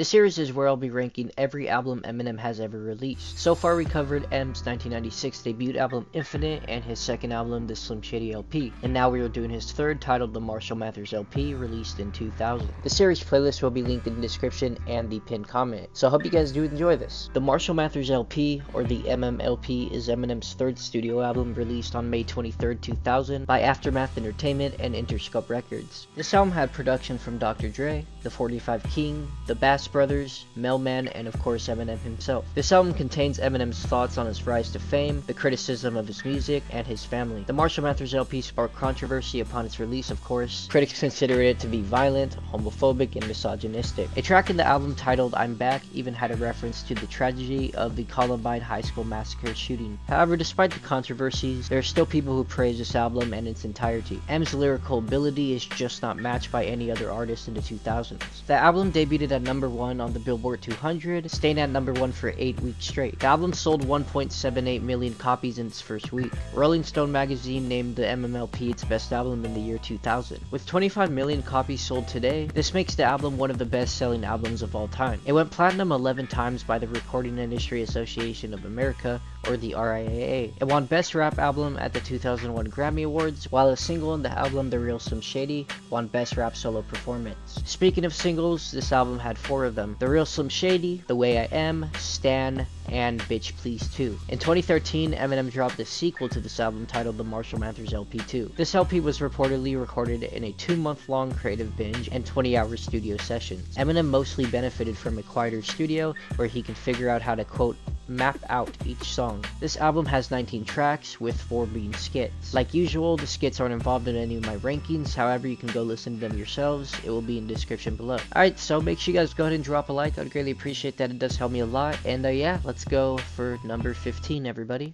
This series is where I'll be ranking every album Eminem has ever released. So far we covered M's 1996 debut album Infinite and his second album, the Slim Shady LP, and now we are doing his third, titled the Marshall Mathers LP, released in 2000. The series playlist will be linked in the description and the pinned comment, so I hope you guys do enjoy this. The Marshall Mathers LP, or the MMLP, is Eminem's third studio album released on May 23, 2000 by Aftermath Entertainment and Interscope Records. This album had production from Dr. Dre, the 45 King, the Bass Brothers, Mailman, and of course Eminem himself. This album contains Eminem's thoughts on his rise to fame, the criticism of his music, and his family. The Marshall Mathers LP sparked controversy upon its release, of course. Critics considered it to be violent, homophobic, and misogynistic. A track in the album titled I'm Back even had a reference to the tragedy of the Columbine High School massacre shooting. However, despite the controversies, there are still people who praise this album and its entirety. M's lyrical ability is just not matched by any other artist in the 2000s. The album debuted at number 1 on the Billboard 200, staying at number 1 for 8 weeks straight. The album sold 1.78 million copies in its first week. Rolling Stone magazine named the MMLP its best album in the year 2000. With 25 million copies sold today, this makes the album one of the best-selling albums of all time. It went platinum 11 times by the Recording Industry Association of America, or the RIAA. It won Best Rap Album at the 2001 Grammy Awards, while a single in the album The Real Slim Shady won Best Rap Solo Performance. Speaking of singles, this album had 4 of them: The Real Slim Shady, The Way I Am, Stan, and Bitch Please 2. In 2013, Eminem dropped a sequel to this album titled the Marshall Mathers LP 2. This LP was reportedly recorded in a 2-month-long creative binge and 20-hour studio sessions. Eminem mostly benefited from a quieter studio where he can figure out how to, quote, map out each song. This album has 19 tracks, with 4 being skits. Like usual, the skits aren't involved in any of my rankings, however you can go listen to them yourselves. It will be in the description below. Alright, so make sure you guys go ahead and drop a like. I'd greatly appreciate that. It does help me a lot. And yeah, let's go for number 15, everybody.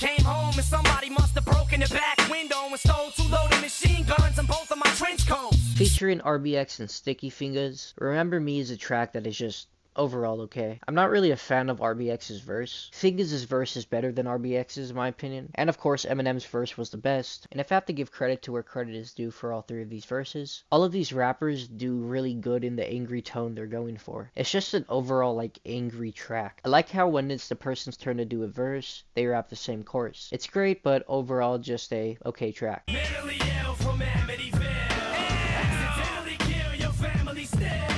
Came home and somebody must have broken the back window and stole 2 loaded machine guns and both of my trench coats. Featuring RBX and Sticky Fingers, Remember Me is a track that is just overall okay. I'm not really a fan of RBX's verse. Fingers' verse is better than RBX's in my opinion. And of course Eminem's verse was the best. And if I have to give credit to where credit is due for all 3 of these verses, all of these rappers do really good in the angry tone they're going for. It's just an overall like angry track. I like how when it's the person's turn to do a verse, they rap the same chorus. It's great, but overall just a okay track.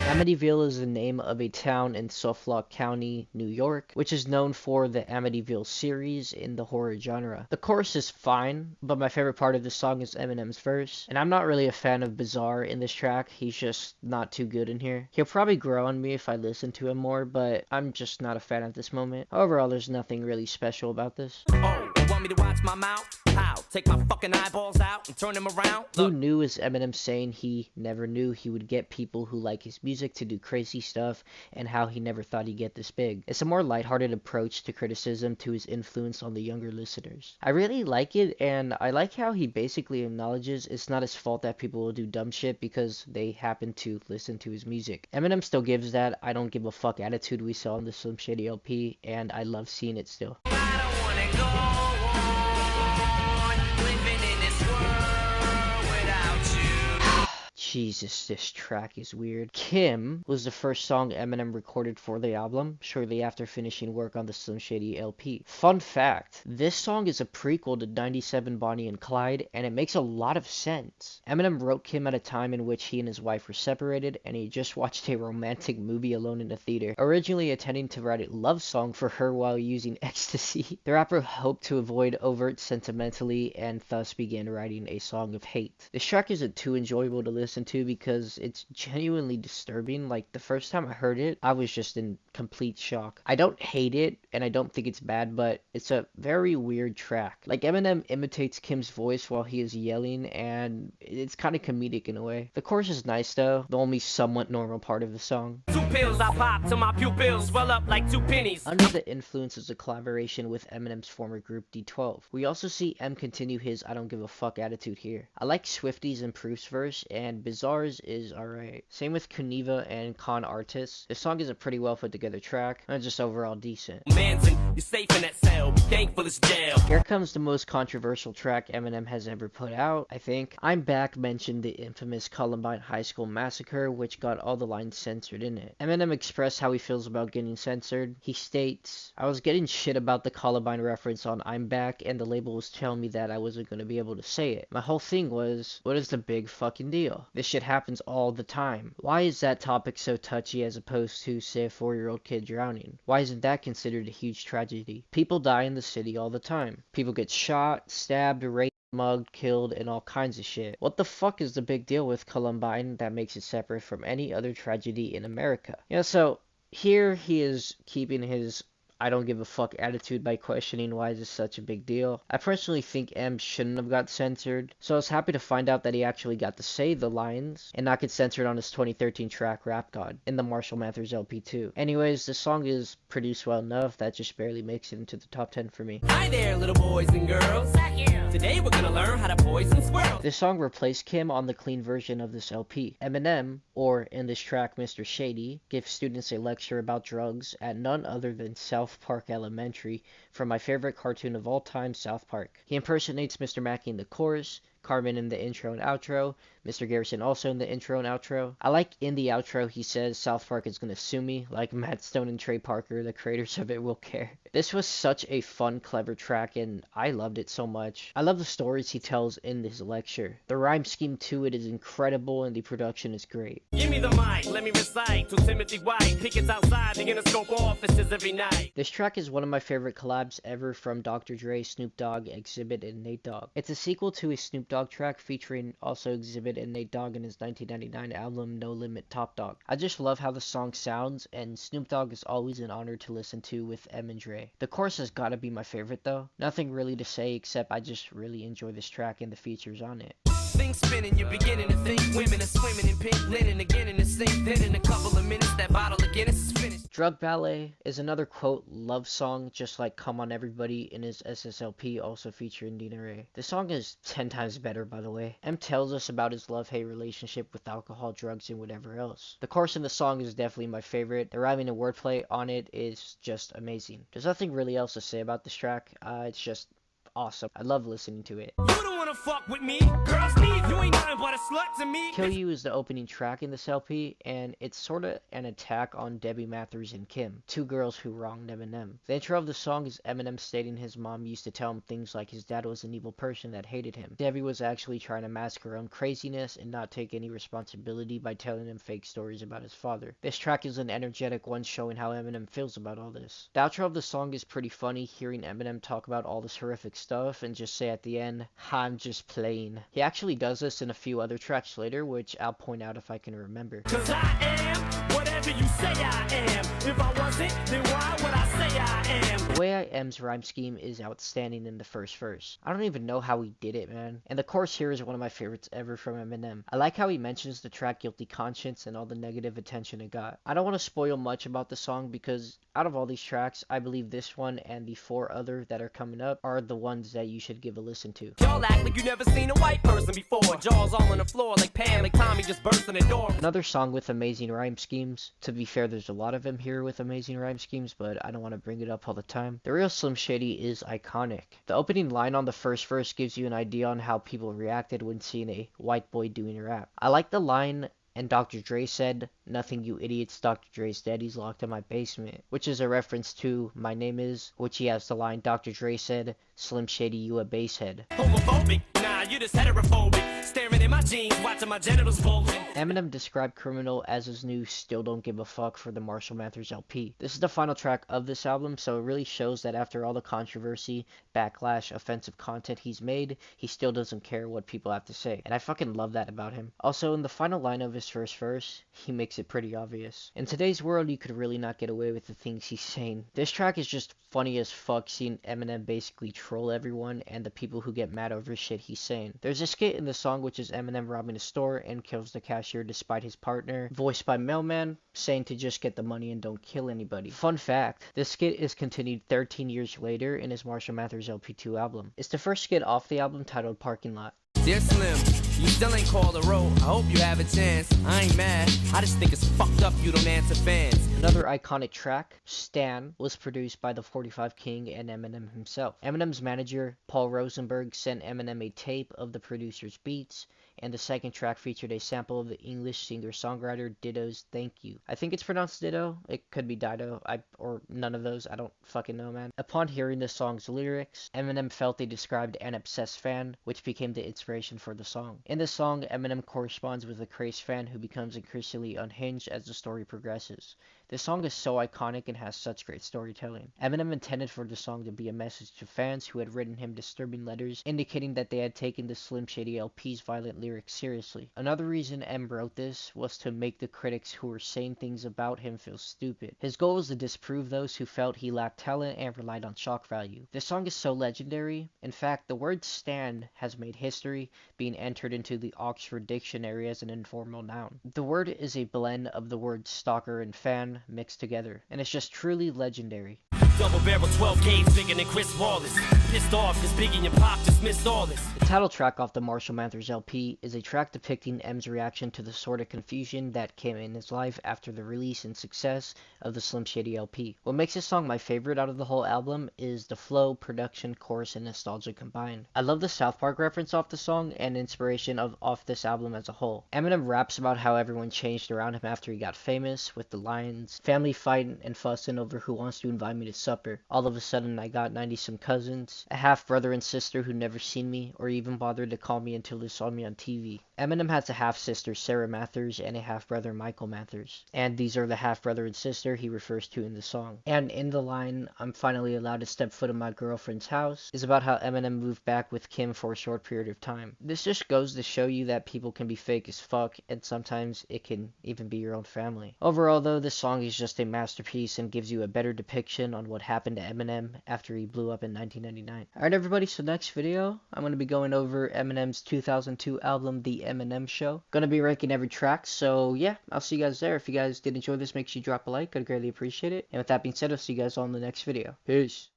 Amityville is the name of a town in Suffolk County, New York, which is known for the Amityville series in the horror genre. The chorus is fine, but my favorite part of the song is Eminem's verse, and I'm not really a fan of Bizarre in this track. He's just not too good in here. He'll probably grow on me if I listen to him more, but I'm just not a fan at this moment. Overall, there's nothing really special about this. Oh, you want me to watch my mouth? How? Take my fucking eyeballs out and turn them around? Who knew is Eminem saying he never knew he would get people who like his music to do crazy stuff, and how he never thought he'd get this big. It's a more lighthearted approach to criticism to his influence on the younger listeners. I really like it, and I like how he basically acknowledges it's not his fault that people will do dumb shit because they happen to listen to his music. Eminem still gives that I don't give a fuck attitude we saw in the Slim Shady LP, and I love seeing it still. Jesus, this track is weird. Kim was the first song Eminem recorded for the album, shortly after finishing work on the Slim Shady LP. Fun fact, this song is a prequel to 97 Bonnie and Clyde, and it makes a lot of sense. Eminem wrote Kim at a time in which he and his wife were separated, and he just watched a romantic movie alone in the theater, originally intending to write a love song for her while using ecstasy. The rapper hoped to avoid overt sentimentally, and thus began writing a song of hate. This track isn't too enjoyable to listen to because it's genuinely disturbing. Like, the first time I heard it, I was just in complete shock. I don't hate it, and I don't think it's bad, but it's a very weird track. Like, Eminem imitates Kim's voice while he is yelling, and it's kind of comedic in a way. The chorus is nice though, the only somewhat normal part of the song. 2 pills I pop till my pupils swell up like 2 pennies. Under the Influence is a collaboration with Eminem's former group D12. We also see M continue his I don't give a fuck attitude here. I like Swifty's and Proof's verse, and Bizarre's is alright. Same with Kuniva and Con Artist. This song is a pretty well put together track, and just overall decent. Manson, you're safe in that cell, be thankful it's jail. Here comes the most controversial track Eminem has ever put out, I think. I'm Back mentioned the infamous Columbine High School massacre, which got all the lines censored in it. Eminem expressed how he feels about getting censored. He states, "I was getting shit about the Columbine reference on I'm Back, and the label was telling me that I wasn't going to be able to say it. My whole thing was, what is the big fucking deal? This shit happens all the time. Why is that topic so touchy as opposed to, say, a 4-year-old kid drowning? Why isn't that considered a huge tragedy? People die in the city all the time. People get shot, stabbed, raped, mugged, killed, and all kinds of shit. What the fuck is the big deal with Columbine that makes it separate from any other tragedy in America?" So here he is keeping his I don't give a fuck attitude by questioning why is this such a big deal. I personally think M shouldn't have got censored, so I was happy to find out that he actually got to say the lines and not get censored on his 2013 track Rap God in the Marshall Mathers LP too. Anyways, the song is produced well enough that just barely makes it into the top 10 for me. Hi there, little boys and girls. Today we're gonna learn how to poison squirrels. This song replaced Kim on the clean version of this LP. Eminem, or in this track Mr. Shady, gives students a lecture about drugs at none other than South Park Elementary from my favorite cartoon of all time, South Park. He impersonates Mr. Mackey in the chorus, Carmen in the intro and outro, Mr. Garrison also in the intro and outro. I like in the outro he says South Park is gonna sue me, like Matt Stone and Trey Parker, the creators of it, will care. This was such a fun, clever track, and I loved it so much. I love the stories he tells in this lecture. The rhyme scheme to it is incredible, and the production is great. Give me the mic, let me recite to Timothy White. Pickets outside the Interscope offices every night. This track is one of my favorite collabs ever from Dr. Dre, Snoop Dogg, Exhibit, and Nate Dogg. It's a sequel to a Snoop Dogg track featuring also Exhibit and Nate Dogg in his 1999 album No Limit Top Dog. I just love how the song sounds, and Snoop Dogg is always an honor to listen to with M and Dre. The chorus has gotta be my favorite though. Nothing really to say except I just really enjoy this track and the features on it. Things spinning, you're beginning to think women are swimming in pink linen again in the sink. Then in a couple of minutes, that bottle of Guinness is finished. Drug Ballet is another quote love song, just like Come On Everybody in his SSLP, also featuring Dina Ray. The song is 10 times better, by the way. M tells us about his love-hate relationship with alcohol, drugs, and whatever else. The chorus in the song is definitely my favorite. The rhyming and wordplay on it is just amazing. There's nothing really else to say about this track. It's just awesome. I love listening to it. You don't wanna fuck with me. Girls need you ain't nothing but a slut to me. Kill You is the opening track in this LP, and it's sorta an attack on Debbie Mathers and Kim, two girls who wronged Eminem. The intro of the song is Eminem stating his mom used to tell him things like his dad was an evil person that hated him. Debbie was actually trying to mask her own craziness and not take any responsibility by telling him fake stories about his father. This track is an energetic one showing how Eminem feels about all this. The outro of the song is pretty funny, hearing Eminem talk about all this horrific stuff and just say at the end, "I'm just playing." He actually does this in a few other tracks later, which I'll point out if I can remember. 'Cause I am whatever you say I am. If I wasn't, then why would I say I am? The Way I Am's rhyme scheme is outstanding in the first verse. I don't even know how he did it, man. And the chorus here is one of my favorites ever from Eminem. I like how he mentions the track Guilty Conscience and all the negative attention it got. I don't want to spoil much about the song because out of all these tracks, I believe this one and the 4 other that are coming up are the ones that you should give a listen to. Y'all act like you never seen a white person before. Jaws all on the floor like Pam, like Tommy just burst in the door. Another song with amazing rhyme schemes. To be fair, there's a lot of them here with amazing rhyme schemes, but I don't want to bring it up all the time. The real Slim Shady is iconic. The opening line on the first verse gives you an idea on how people reacted when seeing a white boy doing rap. I like the line, "And Dr. Dre said, 'Nothing, you idiots, Dr. Dre's dead, he's locked in my basement,'" which is a reference to My Name Is, which he has the line, "Dr. Dre said, Slim Shady, you a basehead." Homophobic? Nah, you just heterophobic. Staring in my jeans, watching my genitals bulging. Eminem described Criminal as his new Still Don't Give a Fuck for the Marshall Mathers LP. This is the final track of this album, so it really shows that after all the controversy, backlash, offensive content he's made, he still doesn't care what people have to say. And I fucking love that about him. Also, in the final line of his first verse, he makes it pretty obvious. In today's world, you could really not get away with the things he's saying. This track is just funny as fuck, seeing Eminem basically troll everyone and the people who get mad over shit he's saying. There's a skit in the song which is Eminem robbing a store and kills the cashier despite his partner, voiced by Mailman, saying to just get the money and don't kill anybody. Fun fact, this skit is continued 13 years later in his Marshall Mathers LP2 album. It's the first skit off the album titled Parking Lot. Dear Slim, you still ain't called a roll. I hope you have a chance. I ain't mad. I just think it's fucked up you don't answer fans. Another iconic track, Stan, was produced by the 45 King and Eminem himself. Eminem's manager, Paul Rosenberg, sent Eminem a tape of the producer's beats, and the second track featured a sample of the English singer-songwriter Ditto's Thank You. I think it's pronounced Ditto. It could be Dido, or none of those. I don't fucking know, man. Upon hearing the song's lyrics, Eminem felt they described an obsessed fan, which became the inspiration for the song. In the song, Eminem corresponds with a crazed fan who becomes increasingly unhinged as the story progresses. This song is so iconic and has such great storytelling. Eminem intended for the song to be a message to fans who had written him disturbing letters indicating that they had taken the Slim Shady LP's violent lyrics seriously. Another reason M wrote this was to make the critics who were saying things about him feel stupid. His goal was to disprove those who felt he lacked talent and relied on shock value. This song is so legendary. In fact, the word stan has made history, being entered into the Oxford Dictionary as an informal noun. The word is a blend of the words stalker and fan mixed together, and it's just truly legendary. Double barrel 12 gauge bigger than Chris Wallace. Pissed off cause Biggie and Pop just missed all this. The title track off the Marshall Mathers LP is a track depicting M's reaction to the sort of confusion that came in his life after the release and success of the Slim Shady LP. What makes this song my favorite out of the whole album is the flow, production, chorus, and nostalgia combined. I love the South Park reference off the song and inspiration off this album as a whole. Eminem raps about how everyone changed around him after he got famous, with the lines, family fighting and fussing over who wants to invite me to supper. All of a sudden I got 90-some cousins, a half-brother and sister who never seen me or even bothered to call me until they saw me on TV. Eminem has a half-sister, Sarah Mathers, and a half-brother, Michael Mathers. And these are the half-brother and sister he refers to in the song. And in the line, I'm finally allowed to step foot in my girlfriend's house, is about how Eminem moved back with Kim for a short period of time. This just goes to show you that people can be fake as fuck, and sometimes it can even be your own family. Overall though, this song is just a masterpiece and gives you a better depiction on what happened to Eminem after he blew up in 1999. Alright everybody, so next video, I'm going to be going over Eminem's 2002 album, The Eminem Show. Going to be ranking every track, so yeah, I'll see you guys there. If you guys did enjoy this, make sure you drop a like, I'd greatly appreciate it. And with that being said, I'll see you guys all in the next video. Peace.